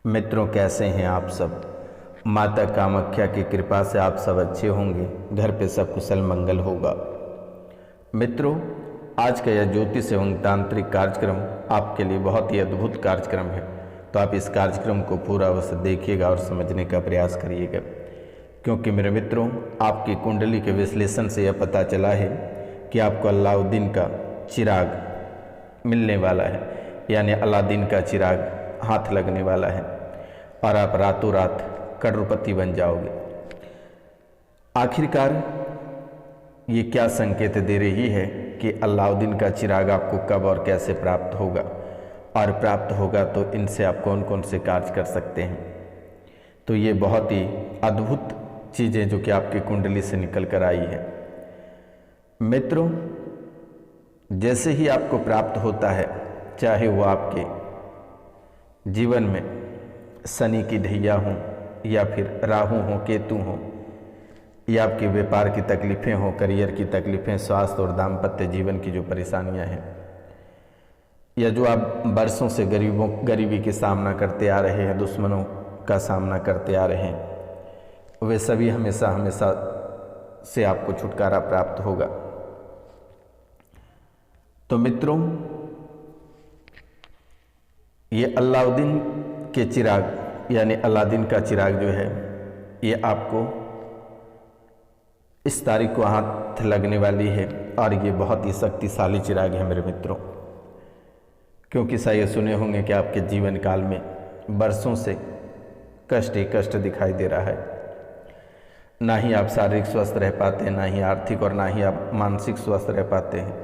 मित्रों, कैसे हैं आप सब। माता कामाख्या की कृपा से आप सब अच्छे होंगे, घर पे सब कुशल मंगल होगा। मित्रों, आज का यह ज्योतिष एवं तांत्रिक कार्यक्रम आपके लिए बहुत ही अद्भुत कार्यक्रम है, तो आप इस कार्यक्रम को पूरा अवश्य देखिएगा और समझने का प्रयास करिएगा, क्योंकि मेरे मित्रों, आपकी कुंडली के विश्लेषण से यह पता चला है कि आपको अलाउद्दीन का चिराग मिलने वाला है, यानी अलादीन का चिराग हाथ लगने वाला है और आप रातों रात करोड़पति बन जाओगे। आखिरकार ये क्या संकेत दे रही है कि अलाउद्दीन का चिराग आपको कब और कैसे प्राप्त होगा, और प्राप्त होगा तो इनसे आप कौन कौन से कार्य कर सकते हैं। तो ये बहुत ही अद्भुत चीज़ें जो कि आपकी कुंडली से निकल कर आई है। मित्रों, जैसे ही आपको प्राप्त होता है, चाहे वो आपके जीवन में शनि की ढैया हों या फिर राहु हो, केतु हो, या आपके व्यापार की तकलीफ़ें हों, करियर की तकलीफ़ें, स्वास्थ्य और दाम्पत्य जीवन की जो परेशानियां हैं, या जो आप बरसों से गरीबी के सामना करते आ रहे हैं, दुश्मनों का सामना करते आ रहे हैं, वे सभी हमेशा हमेशा से आपको छुटकारा प्राप्त होगा। तो मित्रों, ये अलाउद्दीन के चिराग यानी अलादीन का चिराग जो है, ये आपको इस तारीख को हाथ लगने वाली है, और ये बहुत ही शक्तिशाली चिराग है मेरे मित्रों। क्योंकि शायद ये सुने होंगे कि आपके जीवन काल में बरसों से कष्ट ही कष्ट दिखाई दे रहा है, ना ही आप शारीरिक स्वस्थ रह पाते हैं, ना ही आर्थिक और ना ही आप मानसिक स्वस्थ रह पाते हैं।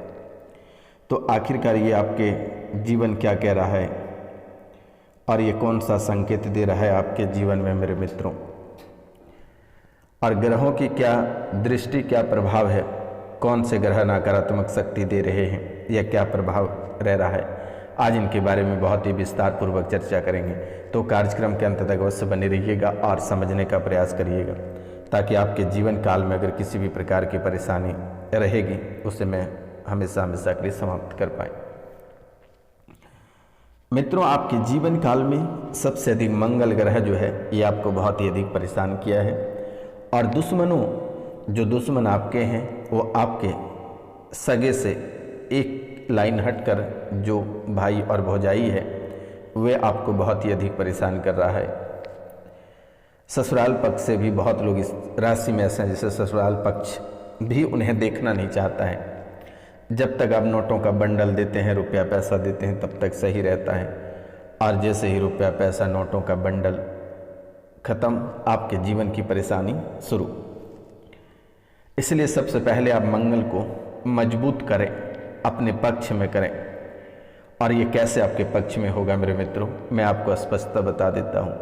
तो आखिरकार ये आपके जीवन क्या कह रहा है और ये कौन सा संकेत दे रहा है आपके जीवन में मेरे मित्रों, और ग्रहों की क्या दृष्टि, क्या प्रभाव है, कौन से ग्रह नकारात्मक शक्ति दे रहे हैं या क्या प्रभाव रह रहा है, आज इनके बारे में बहुत ही विस्तार पूर्वक चर्चा करेंगे। तो कार्यक्रम के अंत तक अवश्य बने रहिएगा और समझने का प्रयास करिएगा, ताकि आपके जीवन काल में अगर किसी भी प्रकार की परेशानी रहेगी, उसे मैं हमेशा हमेशा के लिए समाप्त कर पाए। मित्रों, आपके जीवन काल में सबसे अधिक मंगल ग्रह जो है, ये आपको बहुत ही अधिक परेशान किया है, और जो दुश्मन आपके हैं, वो आपके सगे से एक लाइन हटकर जो भाई और भौजाई है, वे आपको बहुत ही अधिक परेशान कर रहा है। ससुराल पक्ष से भी बहुत लोग इस राशि में ऐसे हैं जैसे ससुराल पक्ष भी उन्हें देखना नहीं चाहता है। जब तक आप नोटों का बंडल देते हैं, रुपया पैसा देते हैं, तब तक सही रहता है, और जैसे ही रुपया पैसा नोटों का बंडल खत्म, आपके जीवन की परेशानी शुरू। इसलिए सबसे पहले आप मंगल को मजबूत करें, अपने पक्ष में करें। और ये कैसे आपके पक्ष में होगा मेरे मित्रों, मैं आपको स्पष्टता बता देता हूँ।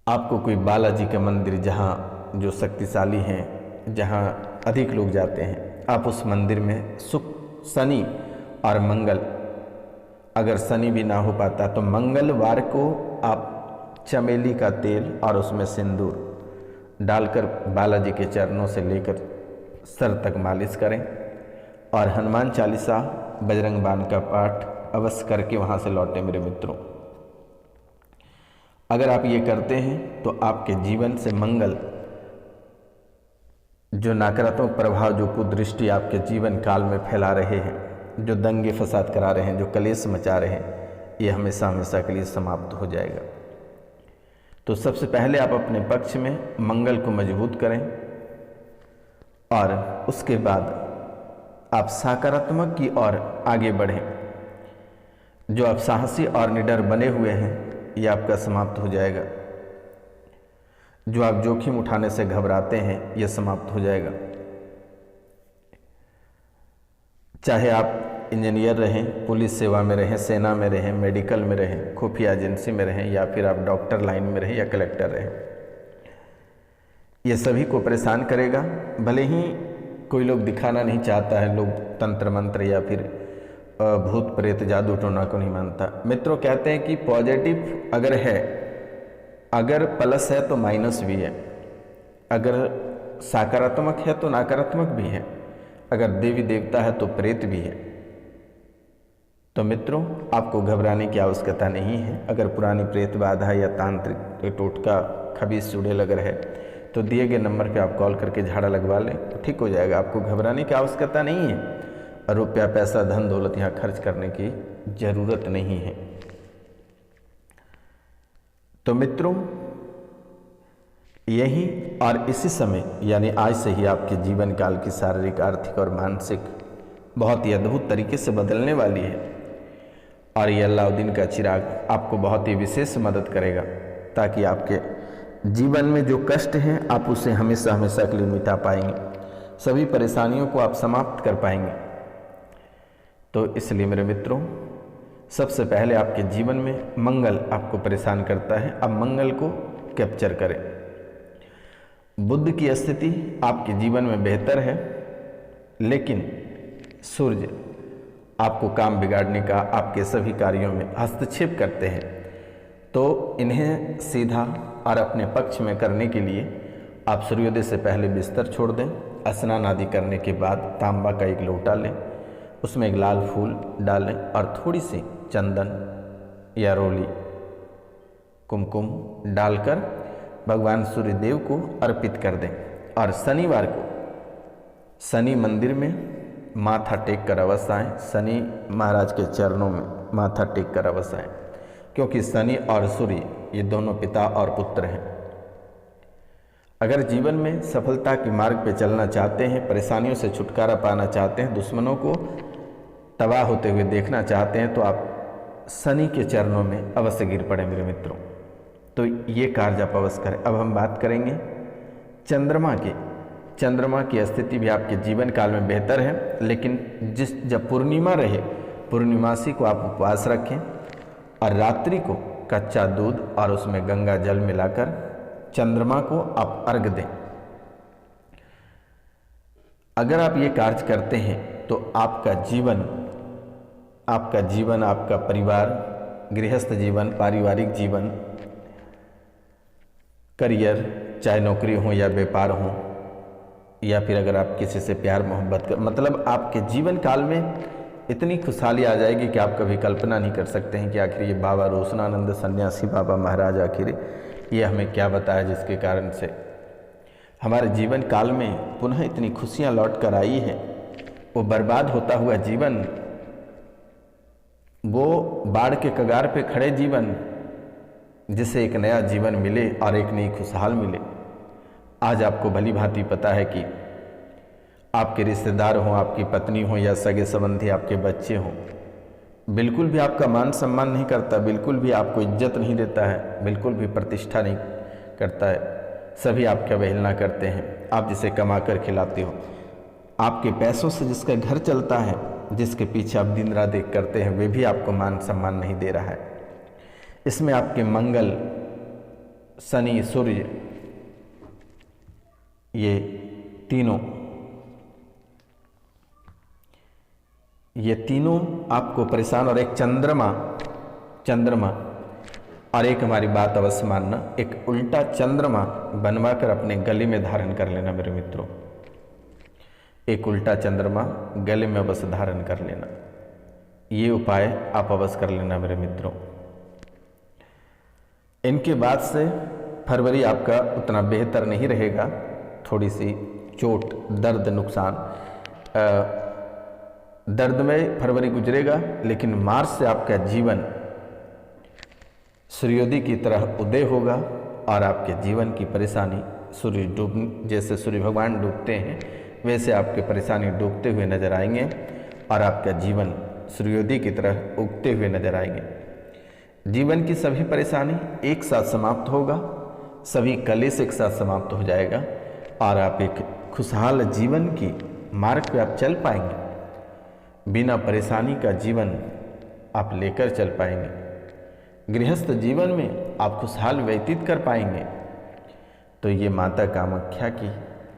आपको कोई बालाजी का मंदिर जहाँ जो शक्तिशाली हैं, जहाँ अधिक लोग जाते हैं, आप उस मंदिर में शनि और मंगल, अगर शनि भी ना हो पाता तो मंगलवार को आप चमेली का तेल और उसमें सिंदूर डालकर बालाजी के चरणों से लेकर सर तक मालिश करें, और हनुमान चालीसा, बजरंग बाण का पाठ अवश्य करके वहाँ से लौटें मेरे मित्रों। अगर आप ये करते हैं तो आपके जीवन से मंगल जो नकारात्मक प्रभाव, जो कुदृष्टि आपके जीवन काल में फैला रहे हैं, जो दंगे फसाद करा रहे हैं, जो कलेश मचा रहे हैं, ये हमेशा हमेशा के लिए समाप्त हो जाएगा। तो सबसे पहले आप अपने पक्ष में मंगल को मजबूत करें, और उसके बाद आप सकारात्मक की ओर आगे बढ़ें। जो आप साहसी और निडर बने हुए हैं, ये आपका समाप्त हो जाएगा। जो आप जोखिम उठाने से घबराते हैं, ये समाप्त हो जाएगा। चाहे आप इंजीनियर रहें, पुलिस सेवा में रहें, सेना में रहें, मेडिकल में रहें, खुफिया एजेंसी में रहें, या फिर आप डॉक्टर लाइन में रहें या कलेक्टर रहें, ये सभी को परेशान करेगा। भले ही कोई लोग दिखाना नहीं चाहता है, लोग तंत्र मंत्र या फिर भूत प्रेत जादू टोना को नहीं मानता। मित्रों, कहते हैं कि पॉजिटिव अगर है, अगर प्लस है तो माइनस भी है, अगर सकारात्मक है तो नकारात्मक भी है, अगर देवी देवता है तो प्रेत भी है। तो मित्रों, आपको घबराने की आवश्यकता नहीं है। अगर पुरानी प्रेत बाधा या तांत्रिक टोटका खबीस चुड़ैल है तो दिए गए नंबर पे आप कॉल करके झाड़ा लगवा लें तो ठीक हो जाएगा। आपको घबराने की आवश्यकता नहीं है और रुपया पैसा धन दौलत यहाँ खर्च करने की ज़रूरत नहीं है। तो मित्रों, यही और इसी समय यानी आज से ही आपके जीवन काल की शारीरिक, आर्थिक और मानसिक बहुत ही अद्भुत तरीके से बदलने वाली है। और ये अलाउद्दीन का चिराग आपको बहुत ही विशेष मदद करेगा ताकि आपके जीवन में जो कष्ट हैं आप उसे हमेशा हमेशा के लिए मिटा पाएंगे, सभी परेशानियों को आप समाप्त कर पाएंगे। तो इसलिए मेरे मित्रों, सबसे पहले आपके जीवन में मंगल आपको परेशान करता है, अब मंगल को कैप्चर करें। बुध की स्थिति आपके जीवन में बेहतर है, लेकिन सूर्य आपको काम बिगाड़ने का, आपके सभी कार्यों में हस्तक्षेप करते हैं। तो इन्हें सीधा और अपने पक्ष में करने के लिए आप सूर्योदय से पहले बिस्तर छोड़ दें। स्नान आदि करने के बाद तांबा का एक लोटा लें, उसमें एक लाल फूल डालें और थोड़ी सी चंदन या रोली, कुमकुम डालकर भगवान सूर्यदेव को अर्पित कर दें। और शनिवार को शनि मंदिर में माथा टेक कर अवश्य आएँ, शनि महाराज के चरणों में माथा टेक कर अवश्य आएँ, क्योंकि शनि और सूर्य ये दोनों पिता और पुत्र हैं। अगर जीवन में सफलता के मार्ग पे चलना चाहते हैं, परेशानियों से छुटकारा पाना चाहते हैं, दुश्मनों को तबाह होते हुए देखना चाहते हैं, तो आप शनि के चरणों में अवश्य गिर पड़े मेरे मित्रों। तो ये कार्य आप अवश्य करें। अब हम बात करेंगे चंद्रमा की। चंद्रमा की स्थिति भी आपके जीवन काल में बेहतर है, लेकिन जब पूर्णिमा रहे, पूर्णिमासी को आप उपवास रखें और रात्रि को कच्चा दूध और उसमें गंगा जल मिलाकर चंद्रमा को आप अर्घ दें। अगर आप ये कार्य करते हैं तो आपका जीवन, आपका परिवार, गृहस्थ जीवन, पारिवारिक जीवन, करियर, चाहे नौकरी हो या व्यापार हो, या फिर अगर आप किसी से प्यार मोहब्बत कर, मतलब आपके जीवन काल में इतनी खुशहाली आ जाएगी कि आप कभी कल्पना नहीं कर सकते हैं कि आखिर ये बाबा रोशनानंद सन्यासी बाबा महाराज आखिर ये हमें क्या बताया जिसके कारण से हमारे जीवन काल में पुनः इतनी खुशियां लौट कर आई हैं। वो बर्बाद होता हुआ जीवन, वो बाढ़ के कगार पे खड़े जीवन, जिसे एक नया जीवन मिले और एक नई खुशहाल मिले। आज आपको भली भांति पता है कि आपके रिश्तेदार हों, आपकी पत्नी हो या सगे संबंधी, आपके बच्चे हों, बिल्कुल भी आपका मान सम्मान नहीं करता, बिल्कुल भी आपको इज्जत नहीं देता है, बिल्कुल भी प्रतिष्ठा नहीं करता है। सभी आपकी अवहेलना करते हैं। आप जिसे कमा कर खिलाते हो, आपके पैसों से जिसका घर चलता है, जिसके पीछे आप दिन रात एक करते हैं, वे भी आपको मान सम्मान नहीं दे रहा है। इसमें आपके मंगल, शनि, सूर्य, ये तीनों आपको परेशान, और एक चंद्रमा और एक हमारी बात अवश्य मानना, एक उल्टा चंद्रमा बनवा कर अपने गले में धारण कर लेना मेरे मित्रों। एक उल्टा चंद्रमा गले में अवश्य धारण कर लेना, ये उपाय आप अवश्य कर लेना मेरे मित्रों। इनके बाद से फरवरी आपका उतना बेहतर नहीं रहेगा, थोड़ी सी चोट, दर्द, नुकसान, दर्द में फरवरी गुजरेगा, लेकिन मार्च से आपका जीवन सूर्योदय की तरह उदय होगा और आपके जीवन की परेशानी जैसे सूर्य भगवान डूबते हैं वैसे आपके परेशानी डूबते हुए नजर आएंगे और आपका जीवन सूर्योदय की तरह उगते हुए नजर आएंगे। जीवन की सभी परेशानी एक साथ समाप्त होगा, सभी कलेश एक साथ समाप्त हो जाएगा और आप एक खुशहाल जीवन की मार्ग पे आप चल पाएंगे। बिना परेशानी का जीवन आप लेकर चल पाएंगे। गृहस्थ जीवन में आप खुशहाल व्यतीत कर पाएंगे। तो ये माता कामाख्या की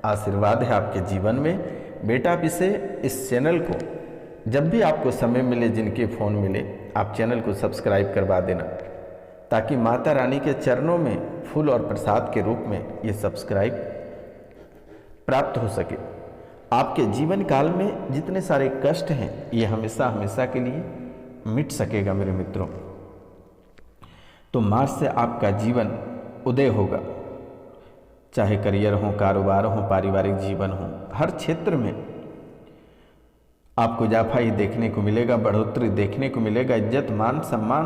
आशीर्वाद है आपके जीवन में। बेटा, आप इस चैनल को जब भी आपको समय मिले, जिनके फ़ोन मिले, आप चैनल को सब्सक्राइब करवा देना, ताकि माता रानी के चरणों में फूल और प्रसाद के रूप में ये सब्सक्राइब प्राप्त हो सके। आपके जीवन काल में जितने सारे कष्ट हैं ये हमेशा हमेशा के लिए मिट सकेगा मेरे मित्रों। तो मार्च से आपका जीवन उदय होगा, चाहे करियर हो, कारोबार हो, पारिवारिक जीवन हो, हर क्षेत्र में आपको इजाफा ही देखने को मिलेगा, बढ़ोतरी देखने को मिलेगा, इज्जत मान सम्मान।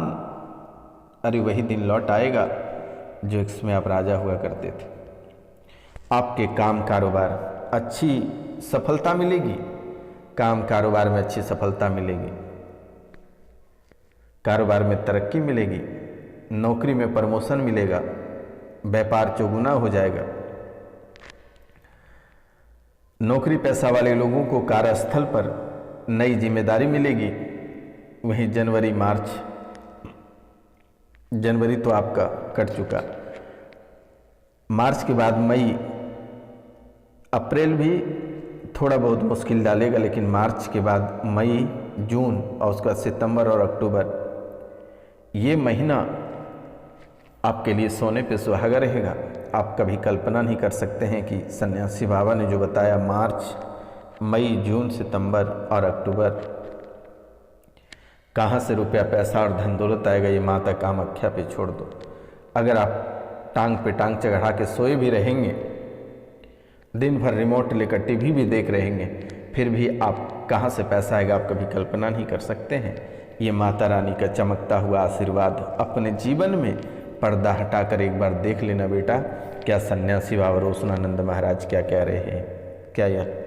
अरे वही दिन लौट आएगा जो इसमें आप राजा हुआ करते थे। आपके काम कारोबार अच्छी सफलता मिलेगी, काम कारोबार में अच्छी सफलता मिलेगी, कारोबार में तरक्की मिलेगी, नौकरी में प्रमोशन मिलेगा, व्यापार चौगुना हो जाएगा। नौकरी पेशा वाले लोगों को कार्यस्थल पर नई जिम्मेदारी मिलेगी। वहीं जनवरी तो आपका कट चुका, मार्च के बाद मई, अप्रैल भी थोड़ा बहुत मुश्किल डालेगा, लेकिन मार्च के बाद मई, जून और उसका सितंबर और अक्टूबर, ये महीना आपके लिए सोने पे सुहागा रहेगा। आप कभी कल्पना नहीं कर सकते हैं कि सन्यासी बाबा ने जो बताया, मार्च, मई, जून, सितंबर और अक्टूबर, कहाँ से रुपया पैसा और धन दौलत आएगा, ये माता कामाख्या पे छोड़ दो। अगर आप टांग पे टांग चढ़ा के सोए भी रहेंगे, दिन भर रिमोट लेकर टीवी भी देख रहेंगे, फिर भी आप कहाँ से पैसा आएगा आप कभी कल्पना नहीं कर सकते हैं। ये माता रानी का चमकता हुआ आशीर्वाद अपने जीवन में पर्दा हटाकर एक बार देख लेना बेटा। क्या सन्यासी बाबा रोशनानंद महाराज क्या कह रहे हैं, क्या यह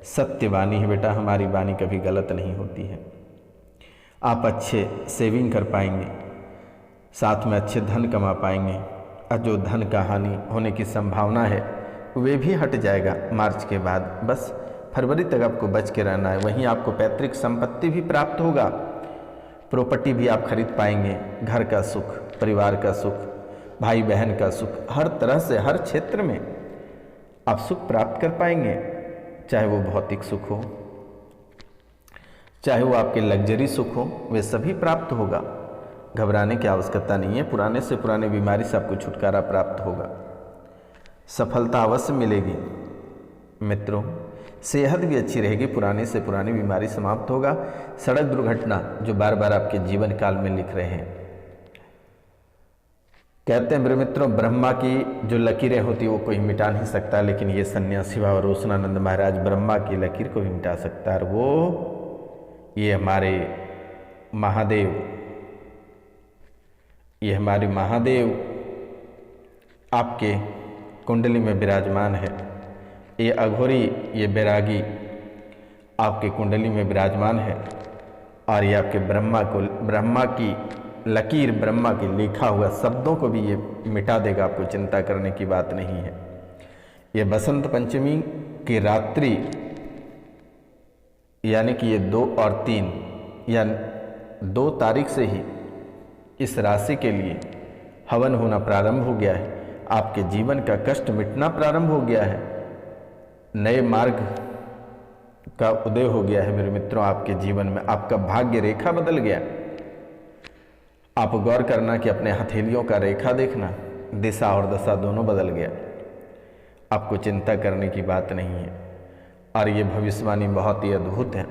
सत्य वाणी है बेटा? हमारी वाणी कभी गलत नहीं होती है। आप अच्छे सेविंग कर पाएंगे, साथ में अच्छे धन कमा पाएंगे, और जो धन का हानि होने की संभावना है वे भी हट जाएगा मार्च के बाद। बस फरवरी तक आपको बच के रहना है। वहीं आपको पैतृक संपत्ति भी प्राप्त होगा, प्रॉपर्टी भी आप खरीद पाएंगे, घर का सुख, परिवार का सुख, भाई बहन का सुख, हर तरह से हर क्षेत्र में आप सुख प्राप्त कर पाएंगे। चाहे वो भौतिक सुख हो, चाहे वो आपके लग्जरी सुख हो, वे सभी प्राप्त होगा। घबराने की आवश्यकता नहीं है। पुराने से पुराने बीमारी से आपको छुटकारा प्राप्त होगा, सफलता अवश्य मिलेगी मित्रों। सेहत भी अच्छी रहेगी, पुराने से पुरानी बीमारी समाप्त होगा। सड़क दुर्घटना जो बार बार आपके जीवन काल में लिख रहे हैं, कहते हैं मेरे मित्रों, ब्रह्मा की जो लकीरें होती वो कोई मिटा नहीं सकता, लेकिन ये सन्यासी बाबा रोशनानंद महाराज ब्रह्मा की लकीर को भी मिटा सकता है। और वो ये हमारे महादेव आपके कुंडली में विराजमान है। ये अघोरी, ये बैरागी आपके कुंडली में विराजमान है, और ये आपके ब्रह्मा की लकीर, ब्रह्मा के लिखा हुआ शब्दों को भी ये मिटा देगा। आपको चिंता करने की बात नहीं है। ये बसंत पंचमी की रात्रि यानी कि ये 2 और 3 या 2 तारीख से ही इस राशि के लिए हवन होना प्रारंभ हो गया है। आपके जीवन का कष्ट मिटना प्रारंभ हो गया है, नए मार्ग का उदय हो गया है मेरे मित्रों। आपके जीवन में आपका भाग्य रेखा बदल गया। आप गौर करना कि अपने हथेलियों का रेखा देखना, दिशा और दशा दोनों बदल गया। आपको चिंता करने की बात नहीं है। और ये भविष्यवाणी बहुत ही अद्भुत है,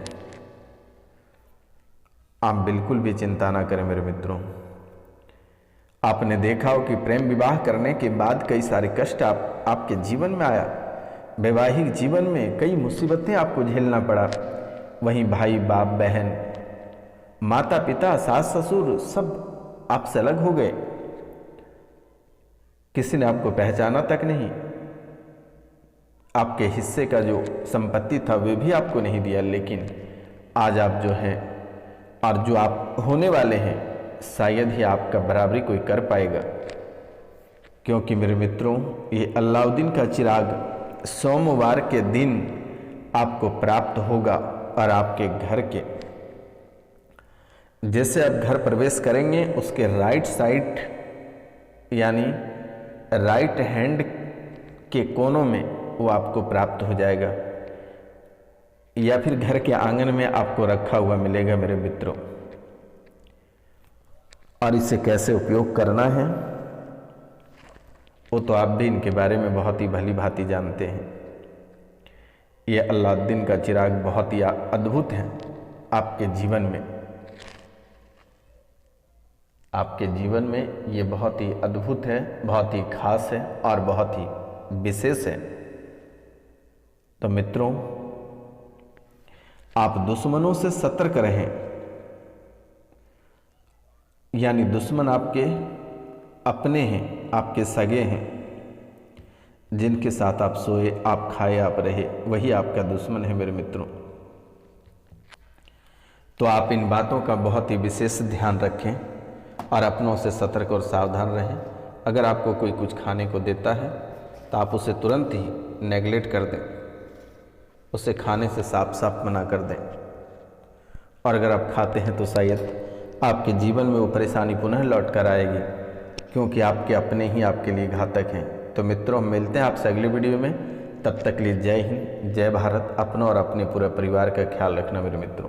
आप बिल्कुल भी चिंता ना करें मेरे मित्रों। आपने देखा हो कि प्रेम विवाह करने के बाद कई सारे कष्ट आपके जीवन में आया, वैवाहिक जीवन में कई मुसीबतें आपको झेलना पड़ा। वहीं भाई बाप बहन, माता पिता, सास ससुर सब आपसे अलग हो गए, किसी ने आपको पहचाना तक नहीं। आपके हिस्से का जो संपत्ति था वे भी आपको नहीं दिया। लेकिन आज आप जो हैं और जो आप होने वाले हैं, शायद ही आपका बराबरी कोई कर पाएगा। क्योंकि मेरे मित्रों, ये अलाउद्दीन का चिराग सोमवार के दिन आपको प्राप्त होगा। और आपके घर के, जैसे आप घर प्रवेश करेंगे उसके राइट साइड यानी राइट हैंड के कोनों में वो आपको प्राप्त हो जाएगा, या फिर घर के आंगन में आपको रखा हुआ मिलेगा मेरे मित्रों। और इसे कैसे उपयोग करना है वो तो आप भी इनके बारे में बहुत ही भली भांति जानते हैं। ये अलाउद्दीन का चिराग बहुत ही अद्भुत है आपके जीवन में। आपके जीवन में ये बहुत ही अद्भुत है, बहुत ही खास है और बहुत ही विशेष है। तो मित्रों, आप दुश्मनों से सतर्क रहें, यानी दुश्मन आपके अपने हैं, आपके सगे हैं, जिनके साथ आप सोए, आप खाए, आप रहे, वही आपका दुश्मन है मेरे मित्रों। तो आप इन बातों का बहुत ही विशेष ध्यान रखें और अपनों से सतर्क और सावधान रहें। अगर आपको कोई कुछ खाने को देता है तो आप उसे तुरंत ही नेगलेक्ट कर दें, उसे खाने से साफ साफ मना कर दें। और अगर आप खाते हैं तो शायद आपके जीवन में वो परेशानी पुनः लौट कर आएगी, क्योंकि आपके अपने ही आपके लिए घातक हैं। तो मित्रों, मिलते हैं आपसे अगली वीडियो में। तब तक लिए जय हिंद, जय भारत। अपना और अपने पूरे परिवार का ख्याल रखना मेरे मित्रों।